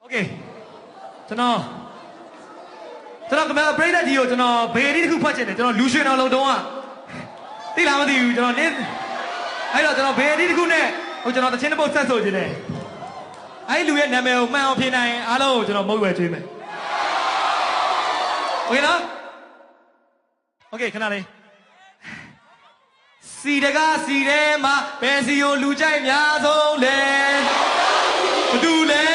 Okay ကျွန်တော်ကမှပရိသတ်ကြီးကိုကျွန်တော်ဘေရီတစ်ခုဖတ်ချင်တယ်ကျွန်တော်လူရွှေတော်လုံးတုံးကသိလားမသိဘူးကျွန်တော်အဲ့တော့ကျွန်တော်ဘေရီတစ်ခုနဲ့ဟိုကျွန်တော်တချင်းတစ်ပုတ်ဆက်ဆိုချင်တယ်အဲ့လူရဲ့နာမည်ကိုမှန်အောင်ဖြေနိုင်ရင်အားလုံးကိုကျွန်တော်မုတ်ဝဲကျွေးမယ် Okay နော် Okay ခဏလေးစီတကားစီထဲမှာဘယ်စီကိုလူကြိုက်များဆုံးလဲဘယ်သူလဲ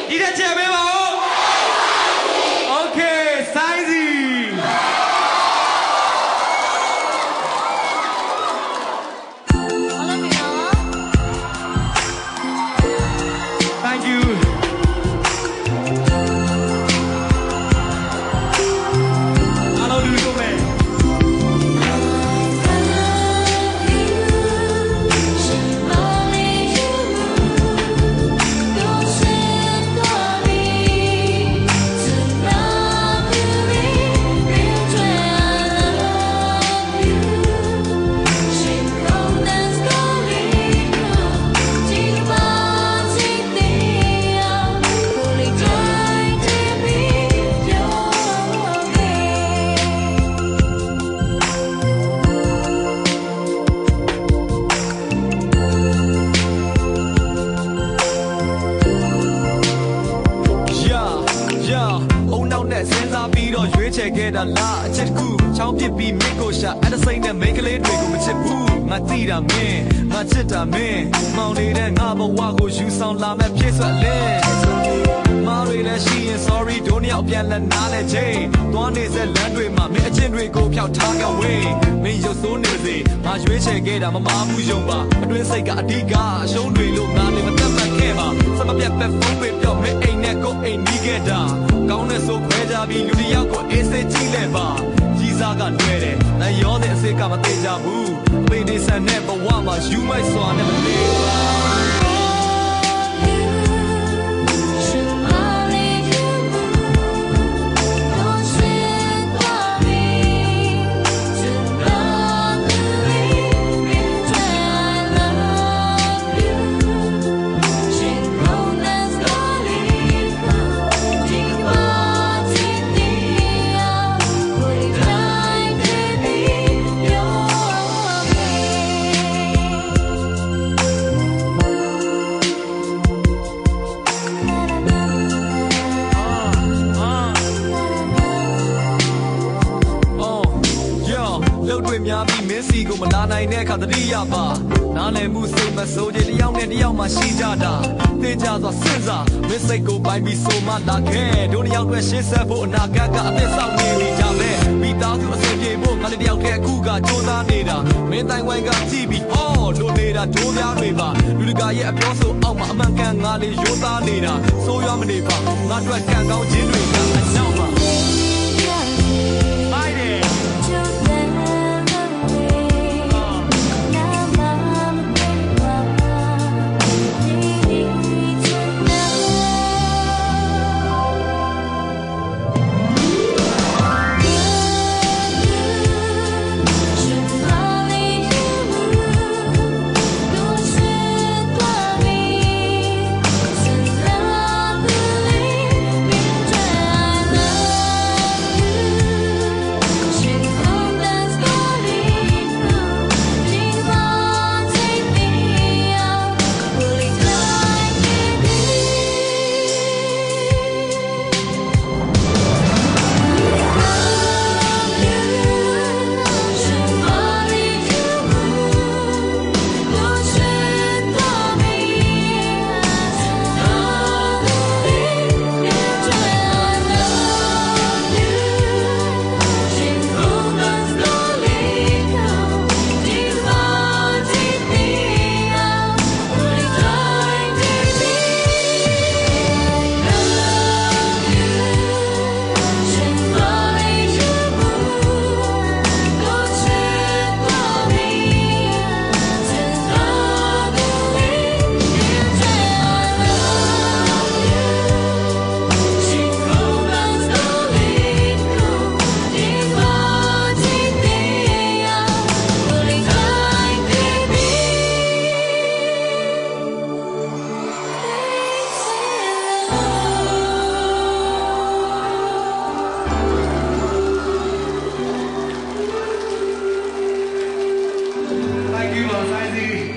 ဒီတဲ့ချက်ပေးပါဦး Okay စိုင်းစီ Thank youခဲ့တာလားအချက်တစ်ခုချောင်းပစ်ပြီးမင်းကိုရှာအဲ့ဒါစိမ့်နဲ့မိန်းကလေးတွေကိုမချစ်ဘူးငါသိတာမင်းငါချစ်တာမင်းမောင်နေတဲ့ငါဘဝကိုယူဆောင်လာမဲ့ဖြစ်စွက်လဲမာရီလည်းရှိရင် sorry ဒိုးနှစ်ယောက်ပြန်လက်နားလဲချိန်သွားနေစက်လမ်းတွေမှာမင်းအချင်းတွေကိုဖျောက်ထားခဲ့ဝေးမင်းရုပ်ဆိုးနေစေငါရွေးချယ်ခဲ့တာမမားဘူးယုံပါအတွင်းစိတ်ကအဓိကအရှုံးတွေလို့ငါလည်းမသက်မှတ်ခဲ့ပါစမပြတ်ပဲဖုန်းတွေပြောမင်းအိမ်နဲ့ကိုအိမ်နီးခဲ့တာကောင်းတဲ့ဆိုခွဲကြပြီးလူတစ်ယောက်ကိုအေးစေးကြည့်လဲပါကြီးစားကလွဲတယ်နိုင်ရောတဲ့အစိတ်ကမသေးကြဘူးအမေနေဆန်တဲ့ဘဝမှာယူမိုက်စွာနဲ့မသေးပါများပြီးမင်းစီကိုမလာနိုင်တဲ့အခါတတိယပါနားလည်မှုစိတ်မဆိုးကြတယောက်နဲ့တယောက်မှရှိကြတာသိကြသောစဉ်းစားမင်းစိတ်ကိုပိုင်းပြီးဆိုမှလာခဲ့တို့တယောက်တွေရှင်းဆက်ဖို့အနာဂတ်ကအသက်ဆောင်နေကြပဲမိသားစုအဆင်ပြေဖို့ငါတယောက်တည်းအခုကကြိုးစားနေတာမင်းတိုင်ဝိုင်းကကြည့်ပြီးဟောလိုနေတာဒိုးများတွေပါလူတကာရဲ့အပြောဆိုအောက်မှာအမှန်ကန်ငါလေးရိုးသားနေတာဆိုးရွားမနေပါငါတို့ကံကောင်းခြင်းတွေကအကြောင်းပါ ဆိုင်စီ